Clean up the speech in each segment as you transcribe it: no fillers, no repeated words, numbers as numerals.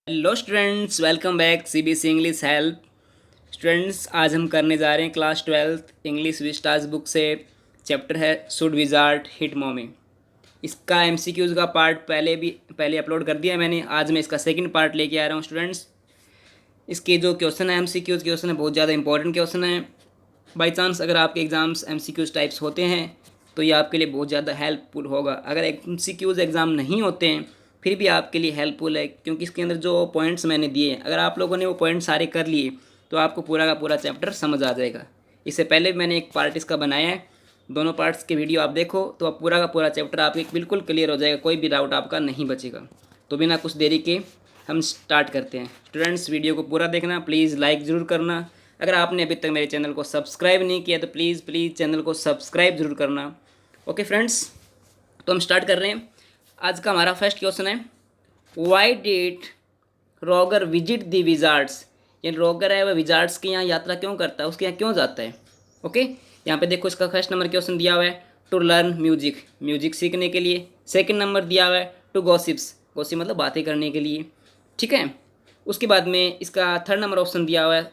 Hello students, welcome back CBSE English help. Students, आज हम करने जा रहे हैं class 12th English Vistas book से। चैप्टर है शुड विजार्ड हिट मॉमी। इसका एमसीक्यूज़ का पार्ट पहले अपलोड कर दिया है मैंने। आज मैं इसका सेकंड पार्ट लेके आ रहा हूँ स्टूडेंट्स। इसके जो क्वेश्चन है एमसीक्यूज़ क्वेश्चन है, बहुत ज़्यादा इंपॉर्टेंट क्वेश्चन है। बाई चांस अगर आपके एग्ज़ाम्स एमसीक्यूज़ टाइप्स होते हैं तो ये आपके लिए बहुत ज़्यादा हेल्पफुल होगा। अगर एमसीक्यूज़ एग्ज़ाम नहीं होते हैं फिर भी आपके लिए हेल्पफुल है, क्योंकि इसके अंदर जो पॉइंट्स मैंने दिए हैं, अगर आप लोगों ने वो पॉइंट सारे कर लिए तो आपको पूरा का पूरा चैप्टर समझ आ जाएगा। इससे पहले मैंने एक पार्ट इसका बनाया है, दोनों पार्ट्स के वीडियो आप देखो तो आप पूरा का पूरा चैप्टर आपके बिल्कुल क्लियर हो जाएगा, कोई भी डाउट आपका नहीं बचेगा। तो बिना कुछ देरी के हम स्टार्ट करते हैं। स्टूडेंट्स, वीडियो को पूरा देखना, प्लीज़ लाइक ज़रूर करना। अगर आपने अभी तक मेरे चैनल को सब्सक्राइब नहीं किया तो प्लीज़ चैनल को सब्सक्राइब ज़रूर करना। ओके फ्रेंड्स, तो हम स्टार्ट कर रहे हैं। आज का हमारा फर्स्ट क्वेश्चन है, why did Roger visit the Wizards. यानी रॉगर है वह विजार्ड्स की यहाँ यात्रा क्यों करता है, उसके यहाँ क्यों जाता है। ओके, यहाँ पे देखो इसका फर्स्ट नंबर क्वेश्चन दिया हुआ है टू लर्न म्यूजिक, म्यूजिक सीखने के लिए। सेकंड नंबर दिया हुआ है टू गॉसिप्स, गॉसिप मतलब बातें करने के लिए। ठीक है, उसके बाद में इसका थर्ड नंबर ऑप्शन दिया हुआ है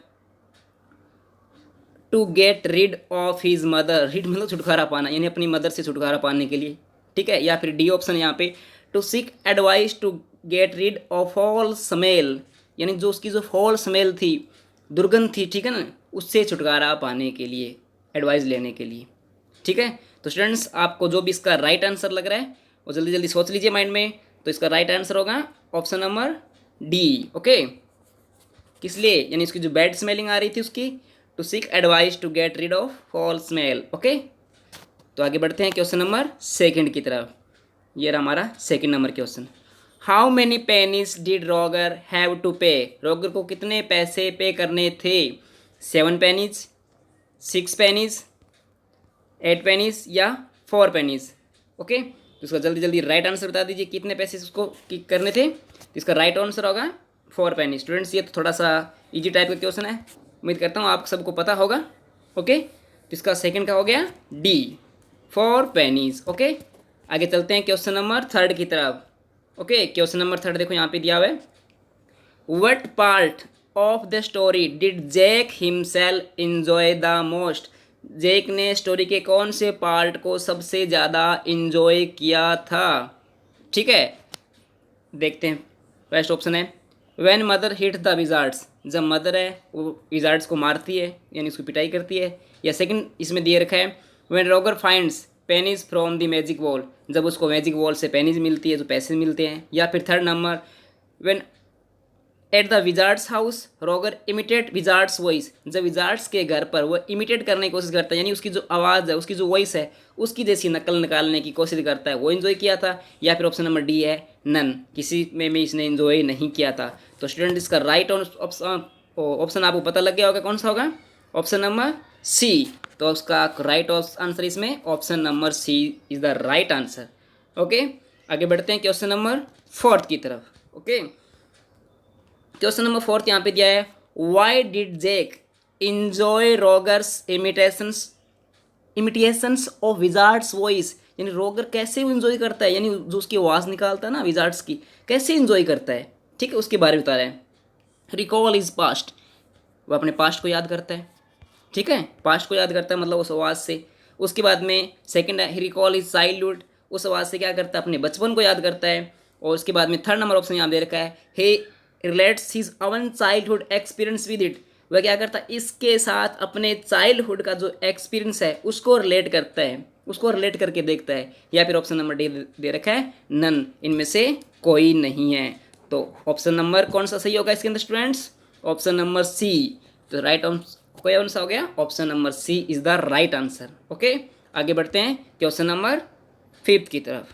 to get rid of his mother, rid मतलब छुटकारा पाना, यानी अपनी मदर से छुटकारा पाने के लिए। ठीक है, या फिर डी ऑप्शन यहाँ पे to seek advice to get rid of foul smell, यानी जो उसकी जो फॉल स्मेल थी, दुर्गंध थी, ठीक है ना, उससे छुटकारा पाने के लिए, एडवाइस लेने के लिए। ठीक है, तो स्टूडेंट्स आपको जो भी इसका राइट आंसर लग रहा है वो जल्दी जल्दी सोच लीजिए माइंड में। तो इसका राइट आंसर होगा ऑप्शन नंबर डी। ओके, किस लिए, यानी उसकी जो बैड स्मेलिंग आ रही थी उसकी, to seek advice to get rid of foul smell. Okay, तो आगे बढ़ते हैं क्वेश्चन नंबर सेकंड की तरफ। ये रहा हमारा second number question. How many pennies did Roger have to pay, Roger को कितने पैसे पे करने थे। 7 पेनीज, 6 पेनीज, 8 पेनीज या 4 पेनीज। ओके, तो इसका जल्दी जल्दी राइट आंसर बता दीजिए, कितने पैसे उसको करने थे। तो इसका राइट आंसर होगा 4 पेनीज। स्टूडेंट्स, ये तो थोड़ा सा इजी टाइप का क्वेश्चन है, उम्मीद करता हूँ आप सबको पता होगा। ओके, तो इसका सेकंड का हो गया डी, 4 पेनीज। ओके, आगे चलते हैं क्वेश्चन नंबर थर्ड की तरफ। ओके, क्वेश्चन नंबर थर्ड देखो यहाँ पे दिया हुआ है, what part of the story did Jack himself enjoy the most. Jack ने स्टोरी के कौन से पार्ट को सबसे ज़्यादा इंजॉय किया था। ठीक है, देखते हैं। फर्स्ट ऑप्शन है when mother hit the Wizards, जब मदर है वो विजार्ड्स को मारती है, यानी उसकी पिटाई करती है। या सेकंड इसमें दिए रखा है when Roger finds pennies from the magic wall, जब उसको मैजिक वॉल से पेनीज मिलती है, जो पैसे मिलते हैं। या फिर third number when at the Wizards house Roger imitate Wizards voice, जब विजार्ड्स के घर पर वो इमिटेट करने की कोशिश करता है, यानी उसकी जो आवाज़ है, उसकी जो वॉइस है, उसकी जैसी नकल निकालने की कोशिश करता है, वो इन्जॉय किया था। या फिर ऑप्शन नंबर डी है नन, किसी में भी इसने इन्जॉय नहीं किया था। तो स्टूडेंट, इसका राइट ऑप्शन आपको पता लग गया होगा कौन सा होगा, ऑप्शन नंबर सी। तो उसका राइट आंसर इसमें option number C is the right answer. Okay, आगे बढ़ते हैं क्वेश्चन नंबर फोर्थ की तरफ। ओके, क्वेश्चन नंबर फोर्थ यहाँ पे दिया है, why did Jack enjoy Roger's imitations of wizard's voice, यानी रॉगर कैसे इंजॉय करता है, यानी जो उसकी आवाज़ निकालता है ना विजार्ड्स की, कैसे इंजॉय करता है। ठीक है, उसके बारे में बता रहे हैं। रिकॉल इज पास्ट, वो अपने पास्ट को याद करता है। ठीक है, पास्ट को याद करता है मतलब उस आवाज़ से। उसके बाद में सेकंड है रिकॉल इज चाइल्डहुड, उस आवाज़ से क्या करता है, अपने बचपन को याद करता है। और उसके बाद में थर्ड नंबर ऑप्शन यहाँ दे रखा है, he relates his own childhood experience with it, वह क्या करता है, इसके साथ अपने चाइल्डहुड का जो एक्सपीरियंस है उसको रिलेट करता है, उसको रिलेट करके देखता है। या फिर ऑप्शन नंबर डी दे रखा है नन, इनमें से कोई नहीं है। तो ऑप्शन नंबर कौन सा सही होगा इसके अंदर स्टूडेंट्स, ऑप्शन नंबर सी। तो राइट कौन सा हो गया, option number C is the right answer. Okay, आगे बढ़ते हैं क्वेश्चन नंबर फिफ्थ की तरफ।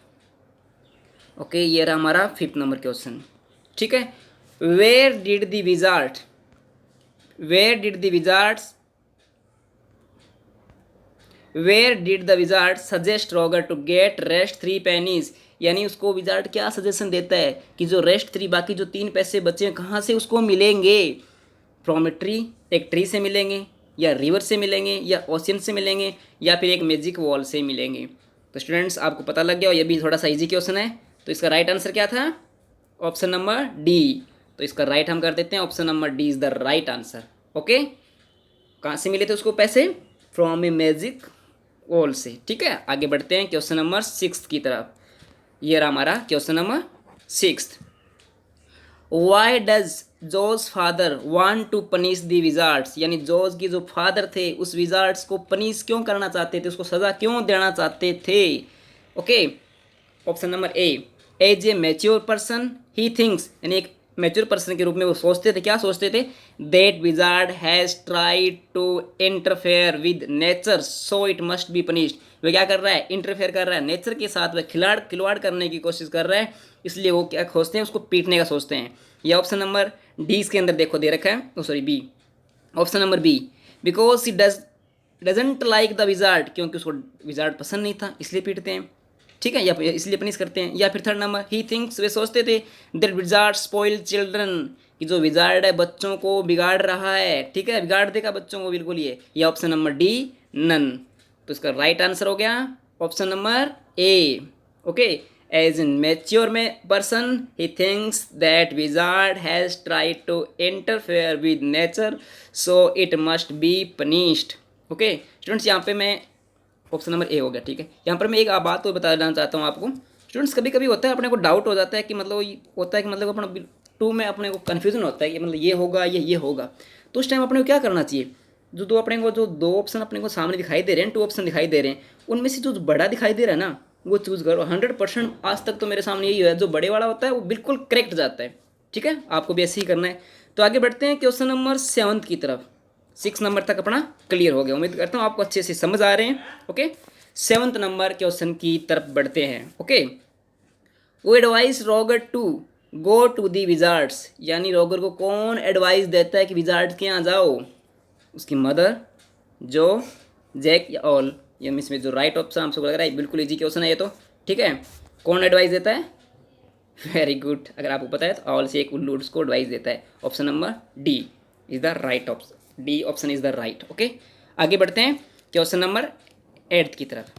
ओके, ये रहा हमारा फिफ्थ नंबर क्वेश्चन। ठीक है, where did the wizard suggest Roger to get rest 3 pennies, यानी उसको विजार्ड क्या सजेशन देता है कि जो रेस्ट 3, बाकी जो 3 पैसे बचे हैं कहाँ से उसको मिलेंगे। फ्रॉम ए ट्री, एक ट्री से मिलेंगे, या रिवर से मिलेंगे, या ओशियन से मिलेंगे, या फिर एक मैजिक वॉल से मिलेंगे। तो स्टूडेंट्स आपको पता लग गया, और ये भी थोड़ा सा इजी क्वेश्चन है। तो इसका राइट आंसर क्या था, ऑप्शन नंबर डी, तो इसका राइट हम कर देते हैं, option number D is the right answer. Okay, कहाँ से मिले थे उसको पैसे? फ्रॉम ए मैजिक वॉल से। ठीक है, आगे बढ़ते हैं क्वेश्चन नंबर 6 की तरफ। ये रहा हमारा question number 6। Why does Jo's father want to punish the wizards, यानी जोज की जो फादर थे उस विजार्ड्स को पनिश क्यों करना चाहते थे, उसको सज़ा क्यों देना चाहते थे? Okay, option number A, as a mature person he thinks, यानी एक मैच्योर पर्सन के रूप में वो सोचते थे, क्या सोचते थे? That wizard has tried to interfere with nature so it must be punished. वह क्या कर रहा है? इंटरफेयर कर रहा है नेचर के साथ, वह खिलवाड़ करने की कोशिश कर रहा है, इसलिए वो क्या सोचते हैं? उसको पीटने का सोचते हैं। या ऑप्शन नंबर डी इसके अंदर देखो दे रखा है, sorry B, option number B, because he doesn't like the wizard, क्योंकि उसको विजार्ड पसंद नहीं था इसलिए पीटते हैं। ठीक है, या इसलिए पनिश करते हैं। या फिर थर्ड नंबर, ही थिंक्स, वे सोचते थे दैट विजार्ड स्पॉइल चिल्ड्रन, कि जो विजार्ड है बच्चों को बिगाड़ रहा है। ठीक है, बिगाड़ देगा बच्चों को बिल्कुल ये। या ऑप्शन नंबर डी, नन। तो इसका राइट आंसर हो गया option number A. Okay, as in mature में person he thinks that wizard has tried to interfere with nature so it must be punished. Okay students, यहाँ पे मैं option number ए हो गया। ठीक है, यहाँ पर मैं एक बात तो बताना चाहता हूँ आपको स्टूडेंट्स, कभी कभी होता है अपने को डाउट हो जाता है कि मतलब होता है कि मतलब अपना टू में अपने को कन्फ्यूजन होता है कि मतलब ये होगा ये होगा। तो उस टाइम अपने को क्या करना चाहिए? जो अपने को जो दो ऑप्शन अपने को सामने दिखाई दे रहे हैं, 2 ऑप्शन दिखाई दे रहे हैं, उनमें से जो बड़ा दिखाई दे रहा है ना वो चूज़ करो। 100% आज तक तो मेरे सामने यही है, जो बड़े वाला होता है वो बिल्कुल करेक्ट जाता है। ठीक है, आपको भी ऐसे ही करना है। तो आगे बढ़ते हैं क्वेश्चन नंबर 7 की तरफ। 6 नंबर तक अपना क्लियर हो गया, उम्मीद करता हूँ आपको अच्छे से समझ आ रहे हैं। ओके, 7th नंबर क्वेश्चन की तरफ बढ़ते हैं। ओके, वो advice Roger to go to the wizards, यानी रॉगर को कौन एडवाइस देता है कि विजार्ड्स के यहाँ जाओ? उसकी मदर, जो, जैक या ऑल। ये इसमें जो राइट ऑप्शन आपको लग रहा है बिल्कुल इजी क्वेश्चन है ये तो। ठीक है, कौन एडवाइस देता है? वेरी गुड, अगर आपको पता है तो ऑल से एक उल्लू उसको एडवाइस देता है। Option number D is the right option, D option is the right. Okay, आगे बढ़ते हैं क्वेश्चन नंबर 8 की तरफ।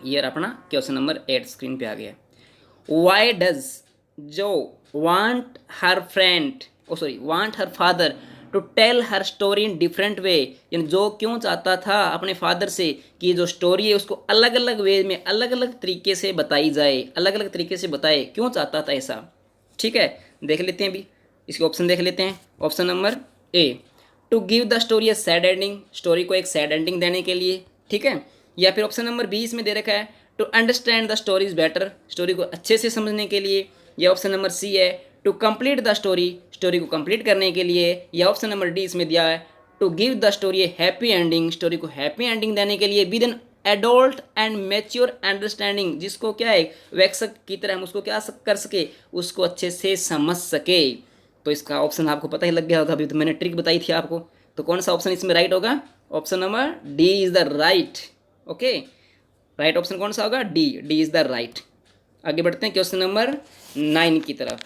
ये अपना क्वेश्चन नंबर 8 स्क्रीन पे आ गया। Why does Jo want her friend want her father to tell her story in different way, यानी जो क्यों चाहता था अपने फादर से कि जो स्टोरी है उसको अलग अलग वे में अलग अलग तरीके से बताई जाए, अलग अलग तरीके से बताए, क्यों चाहता था ऐसा? ठीक है, देख लेते हैं अभी इसके ऑप्शन देख लेते हैं। Option number A, to give the story a sad ending, story को एक सैड एंडिंग देने के लिए। ठीक है, या फिर ऑप्शन नंबर बी इसमें दे रखा है to understand the stories better, story को अच्छे से समझने के लिए। या ऑप्शन नंबर सी है to complete the story, story को कंप्लीट करने के लिए। या ऑप्शन नंबर डी इसमें दिया है to give the story a happy ending, story को हैप्पी एंडिंग देने के लिए with an adult and mature understanding, जिसको क्या है वयस्क की तरह हम उसको क्या कर सके, उसको अच्छे से समझ सके। तो इसका ऑप्शन आपको पता ही लग गया होगा, अभी तो मैंने ट्रिक बताई थी आपको। तो कौन सा ऑप्शन इसमें राइट होगा? Option number D is the right. Okay, right option कौन सा होगा? D, D is the right. आगे बढ़ते हैं क्वेश्चन नंबर 9 की तरफ।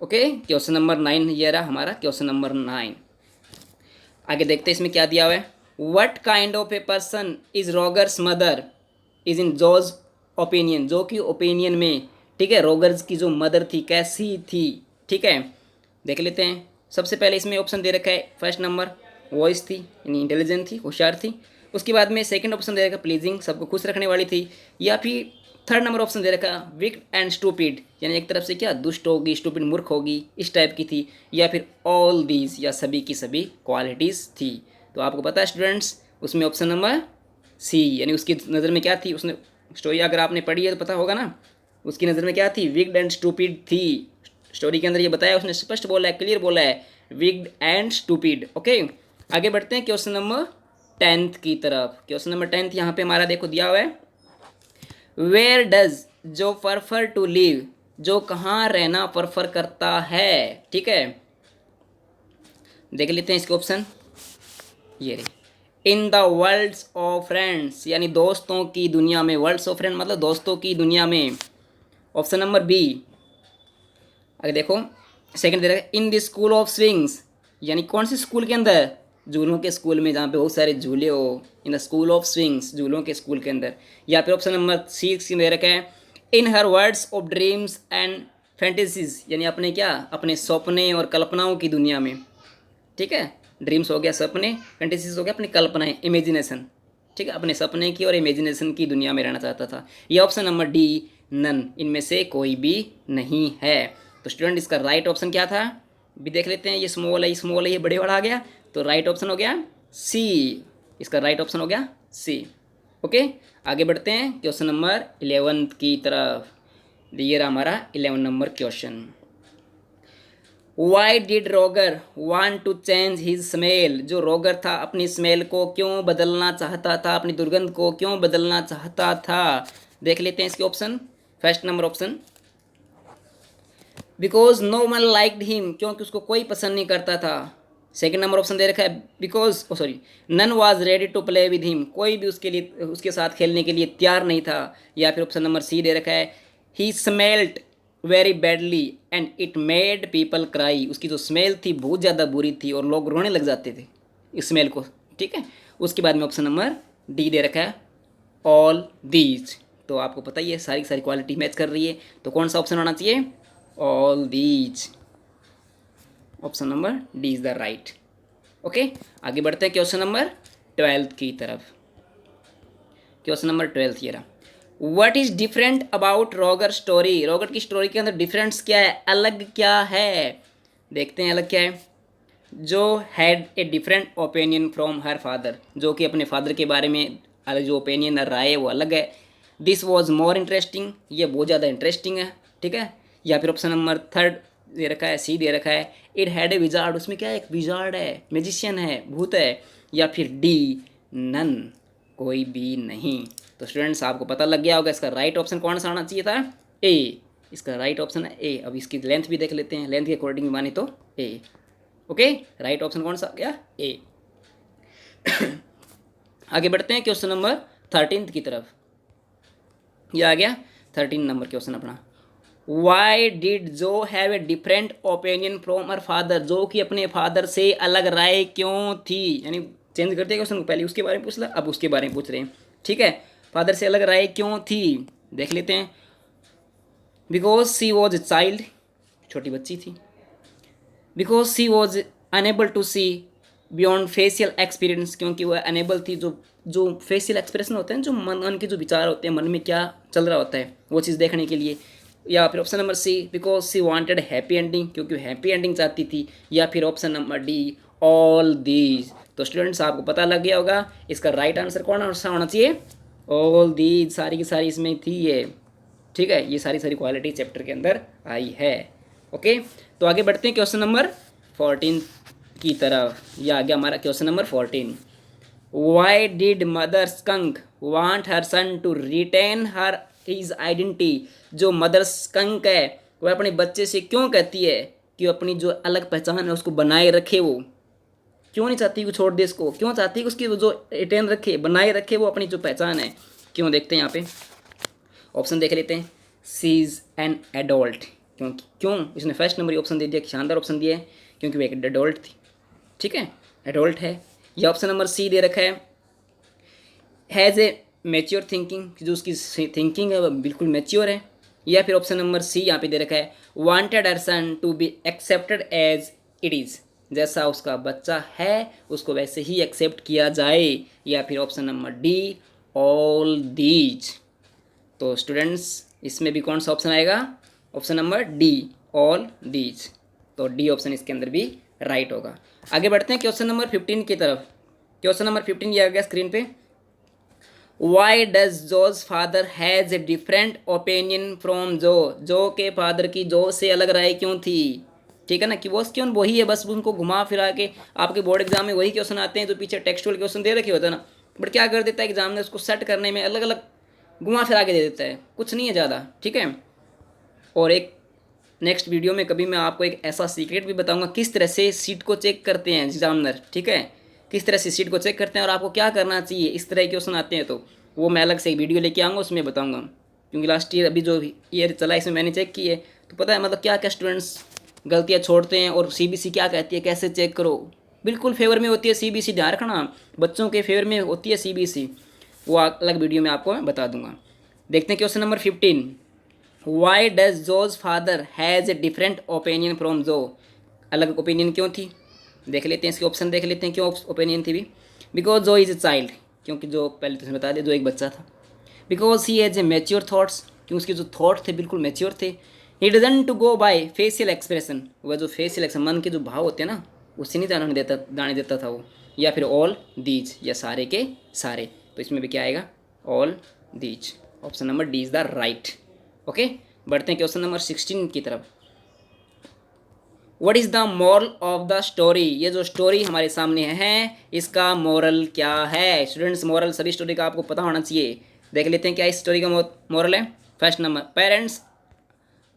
ओके, क्वेश्चन नंबर 9 ये रहा हमारा क्वेश्चन नंबर 9। आगे देखते हैं इसमें क्या दिया हुआ है। What kind of a person is Roger's mother is in Jo's opinion, जो कि ओपिनियन में, ठीक है, रॉगर्स की जो मदर थी कैसी थी? ठीक है, देख लेते हैं। सबसे पहले इसमें ऑप्शन दे रखा है फर्स्ट नंबर वॉइस थी, यानी इंटेलिजेंट थी, होशियार थी। उसके बाद में सेकंड ऑप्शन दे रखा प्लीजिंग, सबको खुश रखने वाली थी। या फिर थर्ड नंबर ऑप्शन दे रखा विक्ड एंड स्टूपिड, यानी एक तरफ से क्या दुष्ट होगी, स्टूपिड मूर्ख होगी, इस टाइप की थी। या फिर ऑल दीज, या सभी की सभी क्वालिटीज़ थी। तो आपको पता है स्टूडेंट्स उसमें ऑप्शन नंबर सी, यानी उसकी नज़र में क्या थी, उसने स्टोरी अगर आपने पढ़ी है तो पता होगा ना, उसकी नज़र में क्या थी? विक्ड एंड स्टूपिड थी। स्टोरी के अंदर ये बताया, उसने स्पष्ट बोला है, क्लियर बोला है, विक्ड एंड स्टूपिड। ओके, आगे बढ़ते हैं क्वेश्चन नंबर 10 की तरफ। क्वेश्चन नंबर 10 यहाँ पे हमारा देखो दिया हुआ है। वेयर डज जो प्रेफर टू लिव, जो कहाँ रहना प्रेफर करता है? ठीक है, देख लेते हैं इसके ऑप्शन। ये रही, in the worlds of friends, यानी दोस्तों की दुनिया में। वर्ल्ड्स ऑफ फ्रेंड मतलब दोस्तों की दुनिया में। ऑप्शन नंबर बी, अगर देखो सेकंड दे रखा है in the school of swings, यानी कौन से स्कूल के अंदर? झूलों के स्कूल में, जहाँ पे बहुत सारे झूले हो, in the school of swings, झूलों के स्कूल के अंदर। या फिर ऑप्शन नंबर 6 दे रखा है in her words of dreams and fantasies यानी अपने क्या, अपने सपने और कल्पनाओं की दुनिया में, ठीक है। ड्रीम्स हो गया सपने, फैंटेसीज हो गया अपनी कल्पनाएं, इमेजिनेशन, ठीक है, अपने सपने की और इमेजिनेशन की दुनिया में रहना चाहता था। ये ऑप्शन नंबर डी, नन, इनमें से कोई भी नहीं है। तो स्टूडेंट इसका राइट ऑप्शन क्या था, भी देख लेते हैं। ये स्मॉल है, स्मॉल है, ये बड़े वाला आ गया, तो राइट ऑप्शन हो गया सी। इसका राइट ऑप्शन हो गया सी। ओके, आगे बढ़ते हैं क्वेश्चन नंबर 11 की तरफ। ये रहा हमारा 11 number question. Why did Roger want to change his smell, जो रोगर था अपनी स्मेल को क्यों बदलना चाहता था, अपनी दुर्गंध को क्यों बदलना चाहता था। देख लेते हैं इसके option. First number option, because no one liked him, क्योंकि उसको कोई पसंद नहीं करता था। सेकंड नंबर ऑप्शन दे रखा है, because none was ready to play with him, कोई भी उसके लिए, उसके साथ खेलने के लिए तैयार नहीं था। या फिर ऑप्शन नंबर सी दे रखा है, he smelled very badly and it made people cry, उसकी जो स्मेल थी बहुत ज़्यादा बुरी थी और लोग रोने लग जाते थे इस स्मेल को, ठीक है। उसके बाद में ऑप्शन नंबर डी दे रखा है, ऑल दीज। तो आपको पता ही है सारी की सारी क्वालिटी मैच कर रही है, तो कौन सा ऑप्शन होना चाहिए, all these. Option number D is the right. Okay, आगे बढ़ते हैं क्वेश्चन नंबर 12 की तरफ। क्वेश्चन नंबर 12 ये रहा, व्हाट इज डिफरेंट अबाउट रोगर स्टोरी, रोगर की स्टोरी के अंदर डिफरेंस क्या है, अलग क्या है। देखते हैं अलग क्या है। जो had a different opinion from her father, जो कि अपने फादर के बारे में अलग जो ओपिनियन राय है वो अलग है। दिस वॉज मोर इंटरेस्टिंग, ये बहुत ज़्यादा इंटरेस्टिंग है, ठीक है। या फिर ऑप्शन नंबर थर्ड दे रखा है, सी दे रखा है, इट हैड ए विजार्ड, उसमें क्या है, एक विजार्ड है, मैजिशियन है, भूत है। या फिर डी, नन, कोई भी नहीं। तो स्टूडेंट्स आपको पता लग गया होगा इसका राइट ऑप्शन कौन सा आना चाहिए था, ए। इसका राइट ऑप्शन है ए। अब इसकी लेंथ भी देख लेते हैं, लेंथ के अकॉर्डिंग माने तो ए। ओके, राइट ऑप्शन कौन सा आ गया, ए। आगे बढ़ते हैं क्वेश्चन नंबर 13 की तरफ। ये आ गया 13 नंबर क्वेश्चन अपना। वाई डिड जो have a different opinion from her father, जो कि अपने फादर से अलग राय क्यों थी, यानी चेंज करते हैं क्वेश्चन को, पहले उसके बारे में पूछ ला, अब उसके बारे में पूछ रहे हैं, ठीक है। फादर से अलग राय क्यों थी, देख लेते हैं। Because she was a child, छोटी बच्ची थी। Because she was unable to see beyond facial experience, क्योंकि वह अनेबल थी, जो फेशियल एक्सप्रेशन होते हैं, जो मन के जो विचार होते हैं, मन में क्या चल रहा होता है वो चीज़ देखने के लिए। या फिर option number C, because she wanted happy ending, क्योंकि हैप्पी एंडिंग चाहती थी। या फिर option number D, all these. तो स्टूडेंट्स आपको पता लग गया होगा इसका राइट आंसर कौन सा होना चाहिए, ऑल दीज, सारी की सारी इसमें थी ये, ठीक है। ये सारी क्वालिटी चैप्टर के अंदर आई है। ओके, तो आगे बढ़ते हैं क्वेश्चन नंबर 14 की तरफ। यह आ गया हमारा question number 14। Why did mother skunk want her son to retain her his identity, जो मदर स्कंक है वह अपने बच्चे से क्यों कहती है कि अपनी जो अलग पहचान है उसको बनाए रखे, वो क्यों नहीं चाहती कि छोड़ दे इसको, क्यों चाहती है कि उसकी जो रिटेन रखे, बनाए रखे वो अपनी जो पहचान है, क्यों। देखते हैं यहाँ पे ऑप्शन देख लेते हैं। सी इज़ एन एडल्ट, क्यों इसने फर्स्ट नंबर ऑप्शन दे दिया, शानदार ऑप्शन दिया है, क्योंकि वो एक एडल्ट थी, ठीक है, एडल्ट है। या ऑप्शन नंबर सी दे रखा है, हैज़ ए मैच्योर थिंकिंग, जो उसकी थिंकिंग है वो बिल्कुल मैच्योर है। या फिर ऑप्शन नंबर सी यहाँ पे दे रखा है, wanted her son to be accepted as it is, जैसा उसका बच्चा है उसको वैसे ही एक्सेप्ट किया जाए। या फिर option number D, all these. तो स्टूडेंट्स इसमें भी कौन सा ऑप्शन आएगा, option number D, all these. तो डी ऑप्शन इसके अंदर भी राइट होगा। आगे बढ़ते हैं क्वेश्चन नंबर 15 की तरफ। क्वेश्चन नंबर 15 ये आ गया स्क्रीन पे। Why does Jo's father has a different opinion from Jo के फादर की जो से अलग राय क्यों थी, ठीक है ना, कि वो क्यों वही है, बस उनको घुमा फिरा के आपके बोर्ड एग्जाम में वही क्वेश्चन आते हैं जो पीछे टेक्सचुअल क्वेश्चन दे रखे होते हैं ना, बट क्या कर देता है एग्जाम में उसको सेट करने में अलग अलग घुमा फिरा के दे देता है, कुछ नहीं है ज़्यादा, ठीक है। और एक नेक्स्ट वीडियो में कभी मैं आपको एक ऐसा सीक्रेट भी बताऊंगा किस तरह से सीट को चेक करते हैं एग्जामिनर, ठीक है, किस तरह से सीट को चेक करते हैं और आपको क्या करना चाहिए इस तरह के क्वेश्चन आते हैं, तो वो मैं अलग से एक वीडियो लेके आऊँगा, उसमें बताऊँगा। क्योंकि लास्ट ईयर अभी जो ईयर चला इसमें मैंने चेक किए, तो पता है मतलब क्या क्या स्टूडेंट्स गलतियाँ छोड़ते हैं और सीबीएसई क्या कहती है कैसे चेक करो, बिल्कुल फेवर में होती है सीबीएसई, ध्यान रखना बच्चों के फेवर में होती है सीबीएसई, वो अलग वीडियो में आपको मैं बता दूंगा। देखते हैं question number 15। Why does Jo's father has a different opinion from Jo, अलग ओपिनियन क्यों थी, देख लेते हैं इसके ऑप्शन, देख लेते हैं क्यों ओपिनियन थी भी। बिकॉज जो इज़ ए चाइल्ड, क्योंकि जो पहले तो बता दिया जो एक बच्चा था। Because he has a mature thoughts, क्योंकि उसके जो थॉट थे बिल्कुल मैच्योर थे। He doesn't to go by facial expression, वह जो फेशियल एक्सप्रेशन मन के जो भाव होते हैं ना उससे नहीं जाने देता था वो। या फिर ऑल दीज, या सारे के सारे, तो इसमें भी क्या आएगा, all these. Option number D is the right. Okay, बढ़ते हैं क्वेश्चन नंबर 16 की तरफ। What is the moral of the story, ये जो स्टोरी हमारे सामने है इसका मॉरल क्या है। स्टूडेंट्स, मॉरल सभी स्टोरी का आपको पता होना चाहिए। देख लेते हैं क्या इस स्टोरी का मॉरल है। First number, parents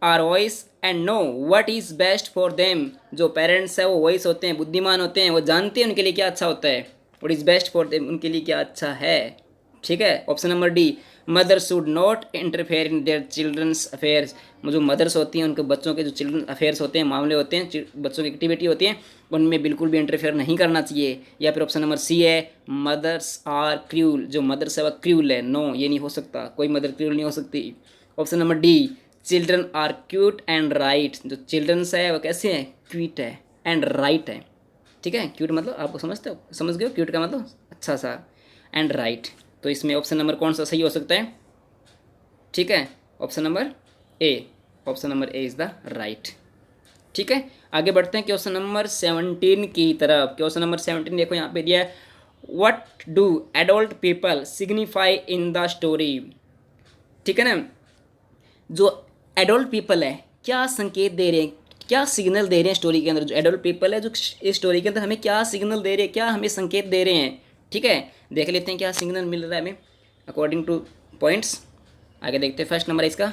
are wise and know what is best for them, जो पेरेंट्स है वो वॉइस होते हैं, बुद्धिमान होते हैं, वो जानते हैं उनके लिए क्या अच्छा होता है। What is best for them, उनके लिए क्या अच्छा है। ठीक है। Option number D, mother should not interfere in their childrens affairs, जो मदर्स होती हैं उनके बच्चों के जो चिल्ड्रन अफेयर्स होते हैं, मामले होते हैं, बच्चों की एक्टिविटी होती है, उनमें बिल्कुल भी इंटरफेयर नहीं करना चाहिए। या फिर ऑप्शन नंबर सी है, मदर्स आर क्रूल, जो मदर्स है वह क्रूल है। नो, ये नहीं हो सकता, कोई मदर क्रूल नहीं हो सकती। Option number D, children are cute and right, जो चिल्ड्रंस है वो कैसे हैं, क्यूट है एंड राइट है। ठीक है, क्यूट मतलब आपको समझते हो, समझ गए हो, क्यूट का मतलब अच्छा सा, एंड राइट। तो इसमें ऑप्शन नंबर कौन सा सही हो सकता है। ठीक है, option number A, option number A is the right. ठीक है, आगे बढ़ते हैं क्वेश्चन नंबर 17 की तरफ। क्वेश्चन नंबर 17 देखो यहाँ पे दिया है, what do adult people signify in the story. ठीक है ना, जो एडल्ट पीपल है क्या संकेत दे रहे हैं, क्या सिग्नल दे रहे हैं स्टोरी के अंदर, जो एडल्ट पीपल है जो इस स्टोरी के अंदर हमें क्या सिग्नल दे रहे हैं, क्या हमें संकेत दे रहे हैं। ठीक है, देख लेते हैं क्या सिग्नल मिल रहा है हमें अकॉर्डिंग टू पॉइंट्स। आगे देखते हैं, फर्स्ट नंबर इसका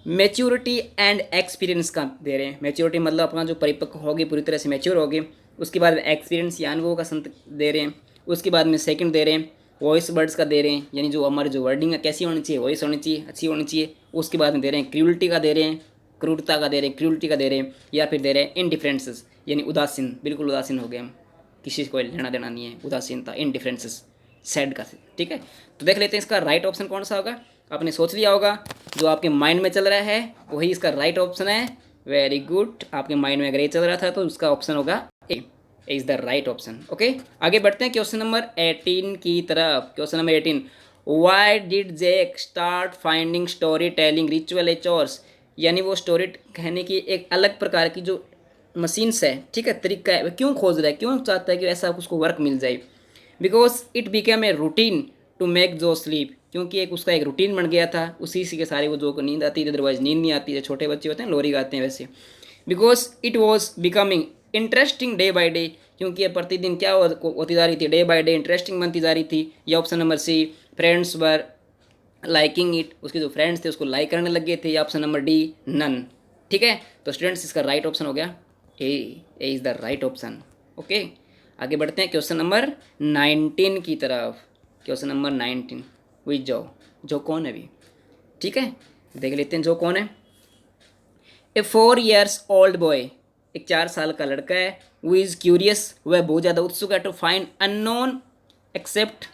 मैच्योरिटी एंड एक्सपीरियंस का दे रहे हैं। मैच्योरिटी मतलब अपना जो परिपक्व होगी, पूरी तरह से मैच्योर होगी। उसके बाद में एक्सपीरियंस या अनुभव का संत दे रहे हैं। उसके बाद में सेकंड दे रहे हैं वॉइस वर्ड्स का दे रहे हैं, यानी जो हमारी जो वर्डिंग है कैसी होनी चाहिए, वॉइस होनी चाहिए, अच्छी होनी चाहिए। उसके बाद में दे रहे हैं क्रूरटी का दे रहे हैं, क्रूरता का दे रहे हैं, क्रूरटी का दे रहे हैं। या फिर दे रहे हैं इनडिफरेंसेस, यानी उदासीन, बिल्कुल उदासीन हो गए हम, किसी को लेना देना नहीं है, उदासीनता, इनडिफरेंसेस, सैड का। ठीक है, तो देख लेते हैं इसका राइट ऑप्शन कौन सा होगा। आपने सोच लिया होगा, जो आपके माइंड में चल रहा है वही इसका राइट ऑप्शन है। वेरी गुड, आपके माइंड में अगर ये चल रहा था तो उसका ऑप्शन होगा A, is the right option. Okay, आगे बढ़ते हैं क्वेश्चन नंबर 18 की तरफ। Question number 18, why did Jack start finding story telling ritual a chores, यानी वो स्टोरी कहने की एक अलग प्रकार की जो मशीन्स है, ठीक है, तरीका है, वह क्यों खोज रहा है, क्यों चाहता है कि ऐसा उसको वर्क मिल जाए। Because it became a routine to make Jo sleep, क्योंकि एक उसका एक रूटीन बन गया था, उसी के सारे वो जो को नींद आती थी, अदरवाइज नींद नहीं आती है। छोटे बच्चे होते हैं लोरी गाते हैं वैसे। Because it was becoming interesting day by day, क्योंकि ये प्रतिदिन क्या होती जा रही थी, डे बाई डे इंटरेस्टिंग बनती जा रही थी। या option number C, friends were liking it, उसके जो फ्रेंड्स थे उसको लाइक करने लग गए थे। या ऑप्शन नंबर डी, नन। ठीक है, तो स्टूडेंट्स इसका राइट ऑप्शन हो गया A is the right option. Okay, आगे बढ़ते हैं क्वेश्चन नंबर 19 की तरफ। क्वेश्चन नंबर 19, विच जो कौन है अभी। ठीक है, देख लेते हैं जो कौन है। ए 4 years ओल्ड बॉय, एक 4 साल का लड़का है। वो इज़ क्यूरियस, वह बहुत ज़्यादा उत्सुक है, टू फाइंड अननोन एक्सेप्ट,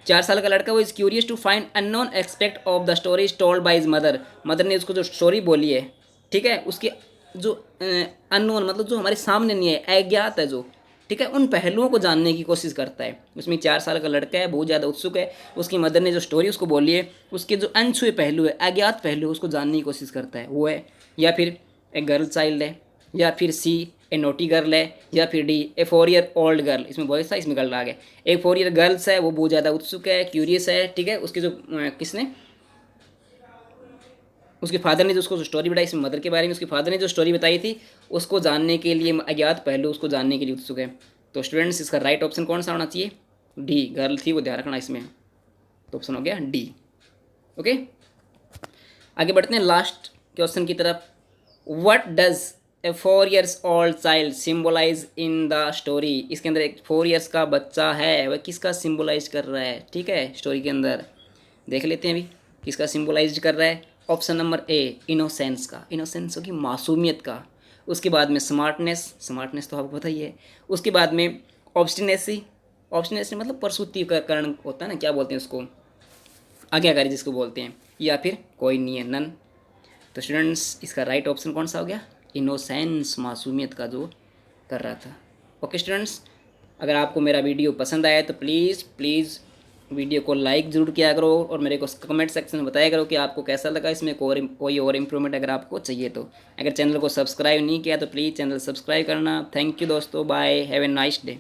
4 साल का लड़का वो is curious to find unknown expect of the story told by his mother, mother ने उसको जो स्टोरी बोली है, ठीक है, उसके जो अननोन मतलब जो हमारे सामने नहीं है, अज्ञात है जो, ठीक है, उन पहलुओं को जानने की कोशिश करता है। उसमें 4 साल का लड़का है, बहुत ज़्यादा उत्सुक है, उसकी मदर ने जो स्टोरी उसको बोली है उसके जो अनछुए पहलू है, अज्ञात पहलू है, उसको जानने की कोशिश करता है, वो है। या फिर एक गर्ल चाइल्ड है, या फिर सी ए नोटी गर्ल है, या फिर D A 4 year old girl, इसमें बॉयज था इसमें गर्ल आ गया। एक 4 year गर्ल्स है, वो बहुत ज़्यादा उत्सुक है, क्यूरियस है, ठीक है, उसके जो किसने, उसके फादर ने जो उसको स्टोरी बताई, इसमें मदर के बारे में उसके फादर ने जो स्टोरी बताई थी उसको जानने के लिए, अज्ञात पहलू उसको जानने के लिए उत्सुक है। तो स्टूडेंट्स इसका राइट ऑप्शन कौन सा होना चाहिए, डी, गर्ल थी वो, ध्यान रखना इसमें, तो ऑप्शन हो गया डी। ओके, आगे बढ़ते हैं लास्ट क्वेश्चन की तरफ। What does a 4 years old child symbolise in the story, इसके अंदर एक 4 years का बच्चा है, वह किसका सिम्बोलाइज कर रहा है, ठीक है, स्टोरी के अंदर देख लेते हैं अभी किसका सिम्बोलाइज कर रहा है। ऑप्शन नंबर ए, इनोसेंस का, इनोसेंस होगी मासूमियत का। उसके बाद में स्मार्टनेस, स्मार्टनेस तो आपको पता ही है। उसके बाद में ऑब्स्टिनेसी, ऑब्स्टिनेसी मतलब प्रसूतिकरण होता है ना, क्या बोलते हैं उसको, आज्ञाकारी जिसको बोलते हैं। या फिर कोई नहीं है, नन। तो स्टूडेंट्स इसका राइट ऑप्शन कौन सा हो गया? इनोसेंस, मासूमियत का जो कर रहा था। ओके स्टूडेंट्स, अगर आपको मेरा वीडियो पसंद आया तो प्लीज़ प्लीज़ वीडियो को लाइक ज़रूर किया करो और मेरे को कमेंट सेक्शन में बताया करो कि आपको कैसा लगा, इसमें कोई और इम्प्रूवमेंट अगर आपको चाहिए तो। अगर चैनल को सब्सक्राइब नहीं किया तो प्लीज़ चैनल सब्सक्राइब करना। थैंक यू दोस्तों, bye, have a nice day.